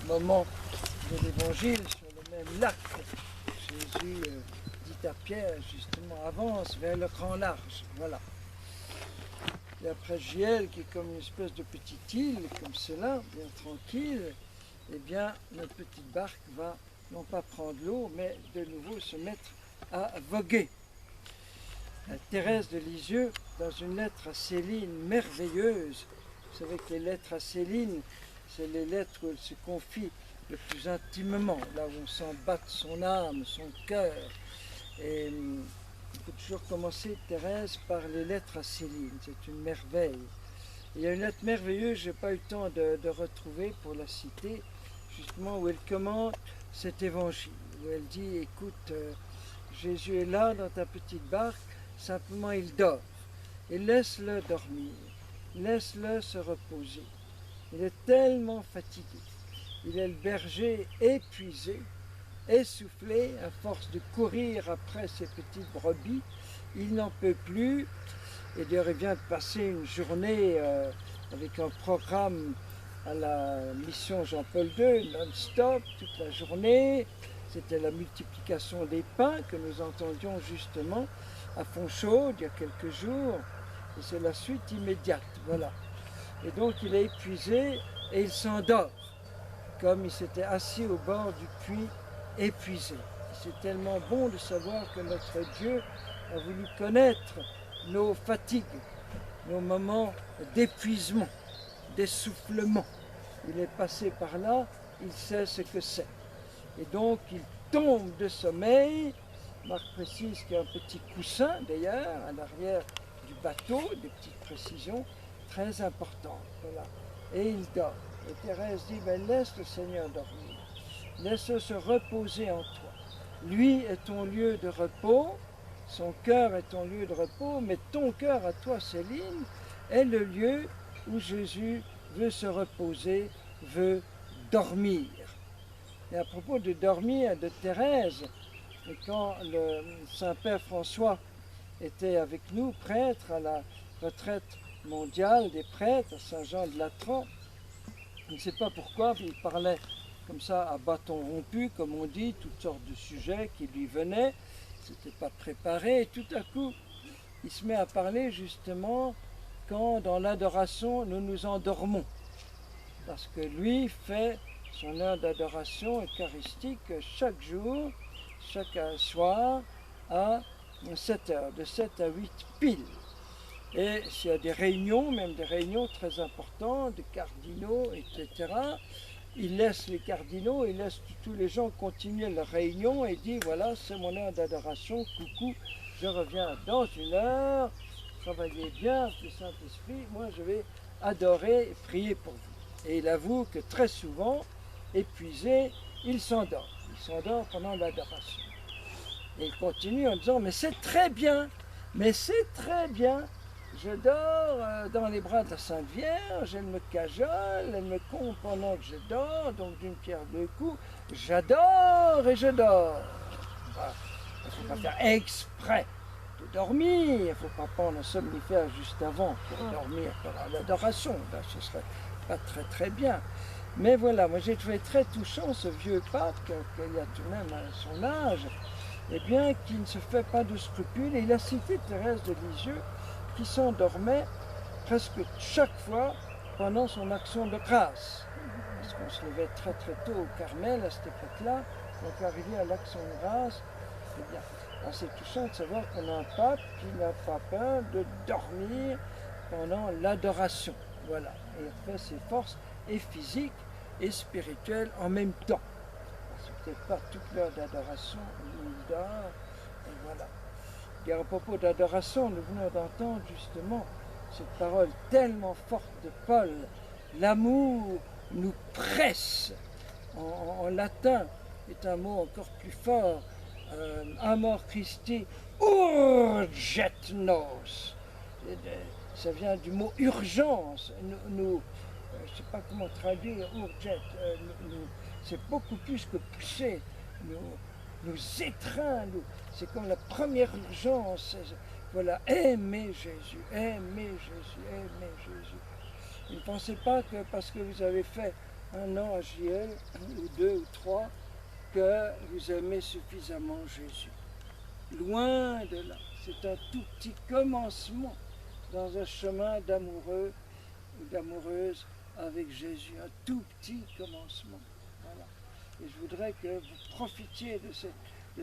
moment de l'Évangile, sur le même lac. Jésus dit à Pierre, justement, avance vers le grand large. Voilà. Et après Giel, qui est comme une espèce de petite île, comme cela, bien tranquille, eh bien, notre petite barque va non pas prendre l'eau, mais de nouveau se mettre à voguer. Thérèse de Lisieux, dans une lettre à Céline merveilleuse, vous savez que les lettres à Céline, c'est les lettres où elle se confie le plus intimement, là où on sent battre son âme, son cœur. Et il faut toujours commencer, Thérèse, par les lettres à Céline, c'est une merveille. Il y a une lettre merveilleuse, je n'ai pas eu le temps de retrouver pour la citer, justement où elle commente cet évangile, où elle dit, écoute, Jésus est là dans ta petite barque, simplement il dort, et laisse-le dormir, laisse-le se reposer. Il est tellement fatigué, il est le berger épuisé, essoufflé, à force de courir après ses petites brebis, il n'en peut plus, et d'ailleurs il vient de passer une journée avec un programme à la mission Jean-Paul II, non-stop, toute la journée. C'était la multiplication des pains que nous entendions justement à Fontchaude il y a quelques jours, et c'est la suite immédiate, voilà. Et donc il est épuisé et il s'endort, comme il s'était assis au bord du puits, épuisé. C'est tellement bon de savoir que notre Dieu a voulu connaître nos fatigues, nos moments d'épuisement, d'essoufflement. Il est passé par là, il sait ce que c'est. Et donc il tombe de sommeil. Marc précise qu'il y a un petit coussin d'ailleurs à l'arrière du bateau, des petites précisions très importantes. Voilà. Et il dort. Et Thérèse dit, ben, laisse le Seigneur dormir, laisse-le se reposer en toi. Lui est ton lieu de repos, son cœur est ton lieu de repos, mais ton cœur à toi, Céline, est le lieu où Jésus veut se reposer, veut dormir. Et à propos de dormir de Thérèse, quand le Saint-Père François était avec nous, prêtre, à la retraite mondiale des prêtres à Saint-Jean-de-Latran, je ne sais pas pourquoi, il parlait comme ça à bâton rompu, comme on dit, toutes sortes de sujets qui lui venaient, c'était pas préparé, et tout à coup, il se met à parler justement quand dans l'adoration nous nous endormons. Parce que lui fait son heure d'adoration eucharistique chaque jour, chaque soir, à 7 heures, de 7 à 8 pile. Et s'il y a des réunions, même des réunions très importantes, des cardinaux, etc., il laisse les cardinaux, il laisse tous les gens continuer leur réunion et dit, voilà, c'est mon heure d'adoration, coucou, je reviens dans une heure, travaillez bien, le Saint-Esprit, moi je vais adorer et prier pour vous. Et il avoue que très souvent, épuisé, il s'endort. Il s'endort pendant l'adoration. Et il continue en disant, mais c'est très bien, mais c'est très bien. Je dors dans les bras de la Sainte Vierge, elle me cajole, elle me compte pendant que je dors, donc d'une pierre deux coups, j'adore et je dors. Voilà. Il ne faut pas faire exprès de dormir, il ne faut pas prendre un somnifère juste avant pour dormir pendant l'adoration, là ce serait pas très très bien. Mais voilà, moi j'ai trouvé très touchant ce vieux pape, qui a tout de même à son âge, eh bien, qui ne se fait pas de scrupules, et il a cité Thérèse de Lisieux, qui s'endormait presque chaque fois pendant son action de grâce. Parce qu'on se levait très très tôt au Carmel à cette époque-là, donc arrivé à l'action de grâce, eh bien, c'est touchant de savoir qu'on a un pape qui n'a pas peur de dormir pendant l'adoration. Voilà, et il fait ses forces et physiques et spirituelles en même temps. C'est peut-être pas toute l'heure d'adoration où il dort, et voilà. Et à propos d'adoration, nous venons d'entendre justement cette parole tellement forte de Paul. L'amour nous presse. En latin est un mot encore plus fort. Amor Christi urget nos. Ça vient du mot urgence. Je ne sais pas comment traduire urget. C'est beaucoup plus que pousser. Nous étreint, c'est comme la première urgence. Voilà, aimez Jésus, aimez Jésus, aimez Jésus. Ne pensez pas que parce que vous avez fait un an à JL, ou 2 ou 3, que vous aimez suffisamment Jésus. Loin de là, c'est un tout petit commencement dans un chemin d'amoureux ou d'amoureuse avec Jésus, un tout petit commencement. Voilà. Et je voudrais que vous profitiez de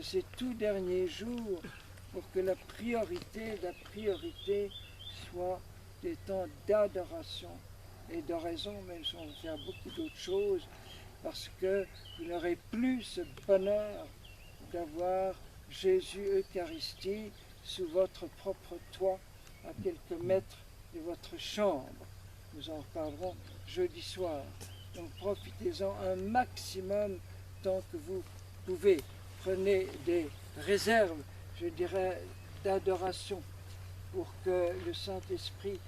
ces tout derniers jours pour que la priorité soit des temps d'adoration et d'oraison, même si on va faire beaucoup d'autres choses, parce que vous n'aurez plus ce bonheur d'avoir Jésus Eucharistie sous votre propre toit, à quelques mètres de votre chambre. Nous en reparlerons jeudi soir. Donc profitez-en un maximum tant que vous pouvez. Prenez des réserves, je dirais, d'adoration pour que le Saint-Esprit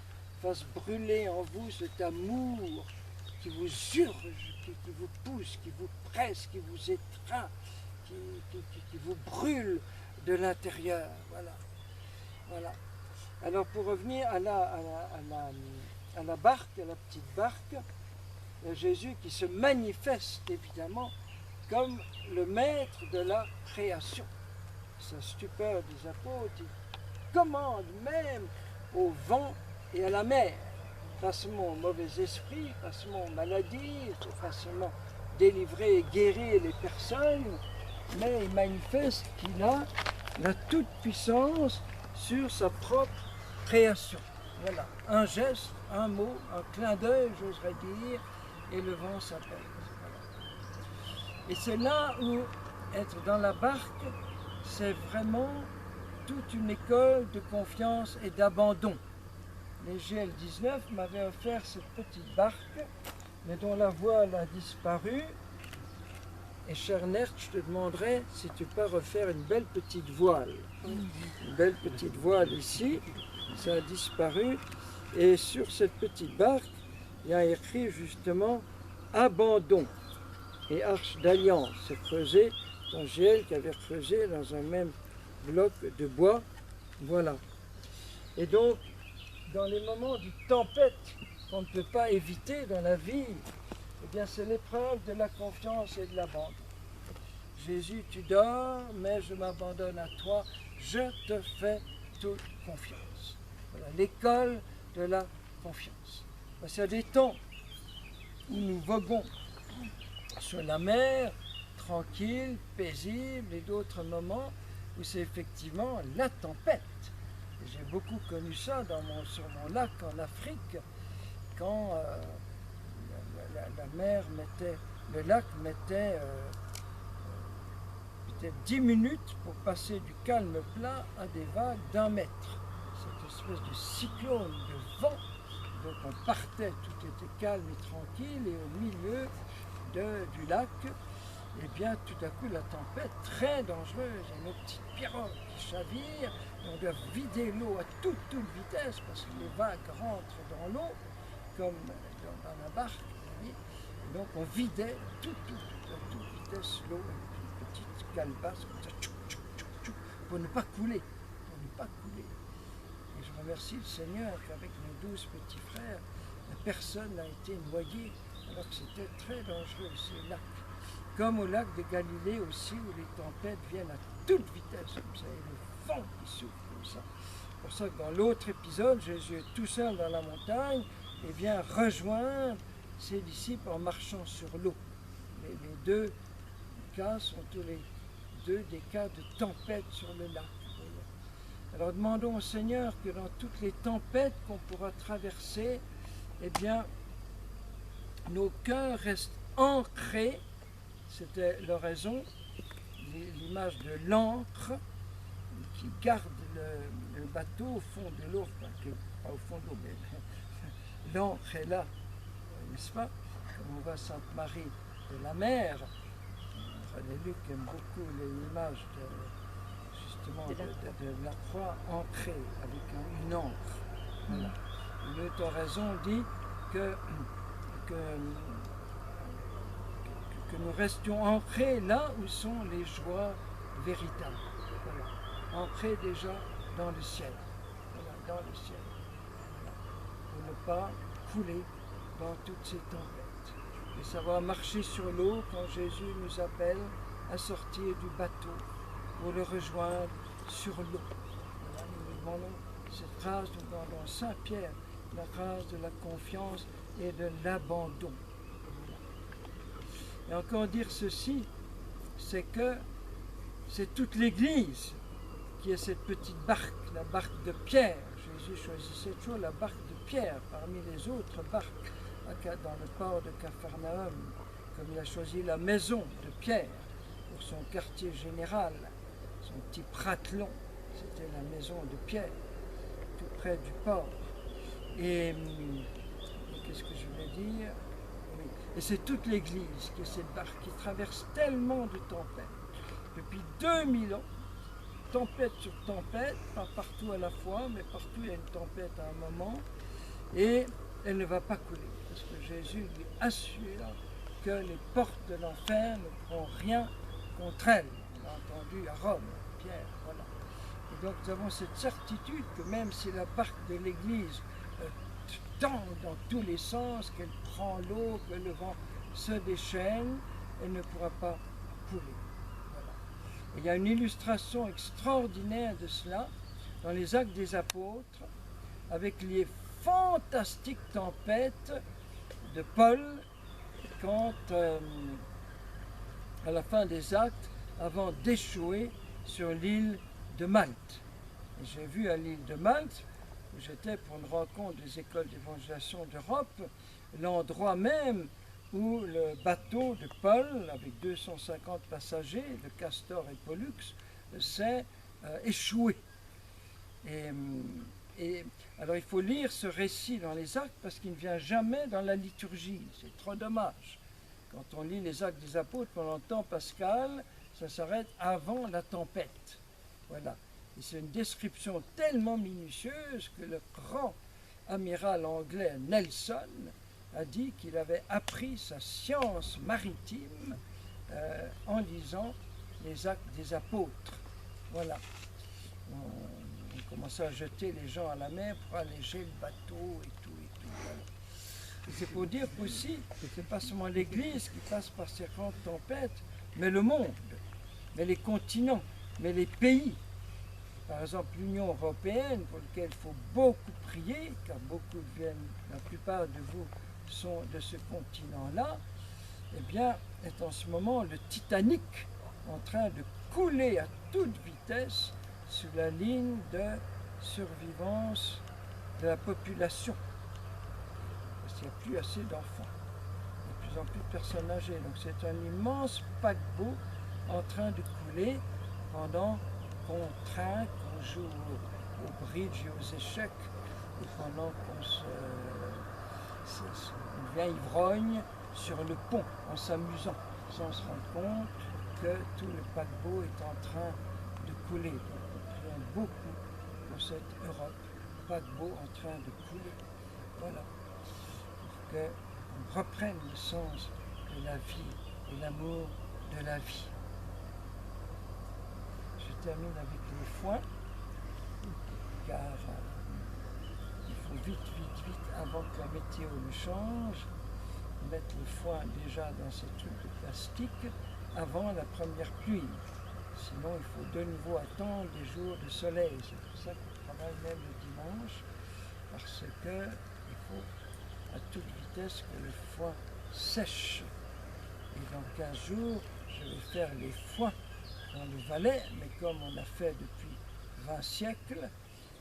fasse brûler en vous cet amour qui vous urge, qui vous pousse, qui vous presse, qui vous étreint, qui vous brûle de l'intérieur. Voilà. Voilà. Alors pour revenir à la barque, à la petite barque, Jésus qui se manifeste évidemment comme le maître de la création. Sa stupeur des apôtres, il commande même au vent et à la mer. Facilement au mauvais esprit, facilement aux maladies, facilement délivrer et guérir les personnes, mais il manifeste qu'il a la toute-puissance sur sa propre création. Voilà, un geste, un mot, un clin d'œil, j'oserais dire, et le vent s'apaise. Voilà. Et c'est là où être dans la barque, c'est vraiment toute une école de confiance et d'abandon. Les GL19 m'avaient offert cette petite barque, mais dont la voile a disparu. Et cher Nert, je te demanderais si tu peux refaire une belle petite voile. Une belle petite voile ici, ça a disparu. Et sur cette petite barque, il y a écrit justement abandon et arche d'alliance. C'est creusé, c'est un GL qui avait creusé dans un même bloc de bois. Voilà. Et donc, dans les moments de tempête qu'on ne peut pas éviter dans la vie, eh bien c'est l'épreuve de la confiance et de l'abandon. Jésus, tu dors, mais je m'abandonne à toi, je te fais toute confiance. Voilà, l'école de la confiance. Parce qu'il y a des temps où nous voguons sur la mer, tranquille, paisible, et d'autres moments où c'est effectivement la tempête. J'ai beaucoup connu ça sur mon lac en Afrique, quand la mer mettait, le lac mettait peut-être 10 minutes pour passer du calme plat à des vagues d'1 mètre. Cette espèce de cyclone de vent, donc on partait, tout était calme et tranquille, et au milieu du lac, et bien tout à coup la tempête très dangereuse, et nos petites pirogues qui chavirent, et on doit vider l'eau à toute vitesse parce que les vagues rentrent dans l'eau comme dans la barque, et donc on vidait à toute vitesse l'eau avec une petite calebasse comme ça, pour ne pas couler, Et je remercie le Seigneur qu'avec mes 12 petits frères, personne n'a été noyé alors que c'était très dangereux ces lacs. Comme au lac de Galilée aussi, où les tempêtes viennent à toute vitesse, comme ça, et le vent qui souffle comme ça. C'est pour ça que dans l'autre épisode, Jésus est tout seul dans la montagne et vient rejoindre ses disciples en marchant sur l'eau. Les deux cas sont tous les deux des cas de tempête sur le lac. Alors demandons au Seigneur que dans toutes les tempêtes qu'on pourra traverser, eh bien, nos cœurs restent ancrés. C'était l'oraison, l'image de l'ancre qui garde le bateau au fond de l'eau, pas au fond de l'eau, mais l'ancre est là, n'est-ce pas? Comme on voit Sainte-Marie de la Mer, René Luc aime beaucoup l'image de la croix ancrée avec une encre. Voilà. Une oraison dit que nous restions ancrés là où sont les joies véritables. Voilà. Ancrés déjà dans le ciel. Voilà, dans le ciel. Voilà. Pour ne pas couler dans toutes ces tempêtes. et savoir marcher sur l'eau quand Jésus nous appelle à sortir du bateau pour le rejoindre sur l'eau. Voilà, nous demandons cette grâce, nous demandons Saint Pierre, la grâce de la confiance et de l'abandon. Et encore dire ceci, c'est que c'est toute l'Église qui est cette petite barque, la barque de Pierre. Jésus choisissait toujours la barque de Pierre parmi les autres barques dans le port de Capharnaüm, comme il a choisi la maison de Pierre pour son quartier général, son petit pratelon, c'était la maison de Pierre, tout près du port. Et qu'est-ce que je voulais dire? Oui. Et c'est toute l'Église qui est cette barque qui traverse tellement de tempêtes. Depuis 2000 ans, tempête sur tempête, pas partout à la fois, mais partout il y a une tempête à un moment, et elle ne va pas couler, parce que Jésus lui assure que les portes de l'enfer ne pourront rien contre elle. On l'a entendu à Rome, Pierre, voilà. Et donc nous avons cette certitude que même si la barque de l'Église tend dans tous les sens, qu'elle prend l'eau, que le vent se déchaîne, elle ne pourra pas couler. Voilà. Et il y a une illustration extraordinaire de cela dans les Actes des Apôtres, avec les fantastiques tempêtes de Paul quand, à la fin des Actes, avant d'échouer sur l'île de Malte. Et j'ai vu à l'île de Malte, où j'étais pour une rencontre des écoles d'évangélisation d'Europe, l'endroit même où le bateau de Paul, avec 250 passagers, le Castor et Pollux, s'est échoué. Et alors il faut lire ce récit dans les Actes parce qu'il ne vient jamais dans la liturgie. C'est trop dommage. Quand on lit les Actes des Apôtres pendant le temps pascal, ça s'arrête avant la tempête. Voilà. Et c'est une description tellement minutieuse que le grand amiral anglais Nelson a dit qu'il avait appris sa science maritime en lisant les Actes des Apôtres. Voilà. On commençait à jeter les gens à la mer pour alléger le bateau et tout. Voilà. Et c'est pour dire aussi que ce n'est pas seulement l'Église qui passe par ces grandes tempêtes, mais le monde, mais les continents, mais les pays. Par exemple, l'Union européenne, pour laquelle il faut beaucoup prier, car beaucoup viennent, la plupart de vous sont de ce continent-là, eh bien, est en ce moment le Titanic en train de couler à toute vitesse sur la ligne de survivance de la population. Parce qu'il n'y a plus assez d'enfants. Il y a de plus en plus de personnes âgées. Donc c'est un immense paquebot en train de couler pendant qu'on trinque, qu'on joue au bridge et aux échecs, et pendant qu'on devient ivrogne sur le pont en s'amusant, sans se rendre compte que tout le paquebot est en train de couler. Donc nous prions beaucoup pour cette Europe, paquebot en train de couler. Voilà. Pour qu'on reprenne le sens de la vie et l'amour de la vie. Je termine avec les foins, car il faut vite, avant que la météo ne change, mettre le foin déjà dans ces trucs de plastique avant la première pluie. Sinon, il faut de nouveau attendre des jours de soleil. C'est pour ça qu'on travaille même le dimanche, parce qu'il faut à toute vitesse que le foin sèche. Et dans 15 jours, je vais faire les foins dans le Valais, mais comme on a fait depuis 20 siècles,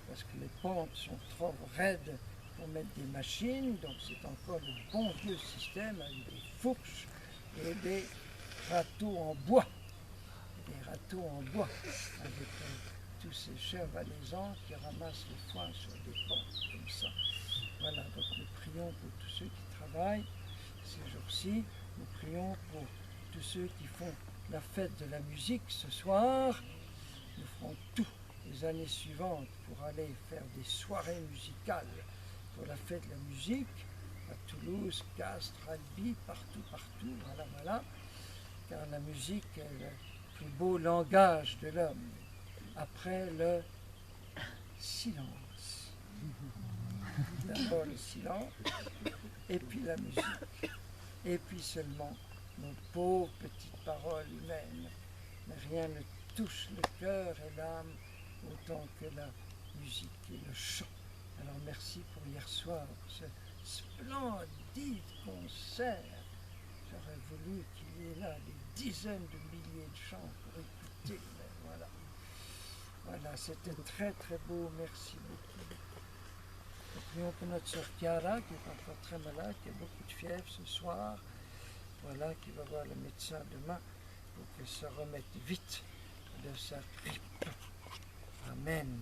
parce que les pentes sont trop raides pour mettre des machines, donc c'est encore le bon vieux système avec des fourches et des râteaux en bois. Des râteaux en bois, avec tous ces chers valaisans qui ramassent le foin sur des pentes comme ça. Voilà, donc nous prions pour tous ceux qui travaillent ces jours-ci, nous prions pour tous ceux qui font la fête de la musique ce soir. Nous ferons tout les années suivantes pour aller faire des soirées musicales pour la fête de la musique à Toulouse, Castres, Albi, partout, voilà, car la musique est le plus beau langage de l'homme après le silence. D'abord le silence et puis la musique. et puis seulement nos pauvres petites paroles humaines. Mais rien ne touche le cœur et l'âme autant que la musique et le chant. Alors merci pour hier soir, ce splendide concert. J'aurais voulu qu'il y ait là des dizaines de milliers de chants pour écouter, mais voilà. Voilà, c'était très très beau, merci beaucoup. Et prions pour notre sœur Chiara, qui est encore très malade, qui a beaucoup de fièvre ce soir. Voilà, qui va voir le médecin demain pour qu'elle se remette vite de sa grippe. Amen.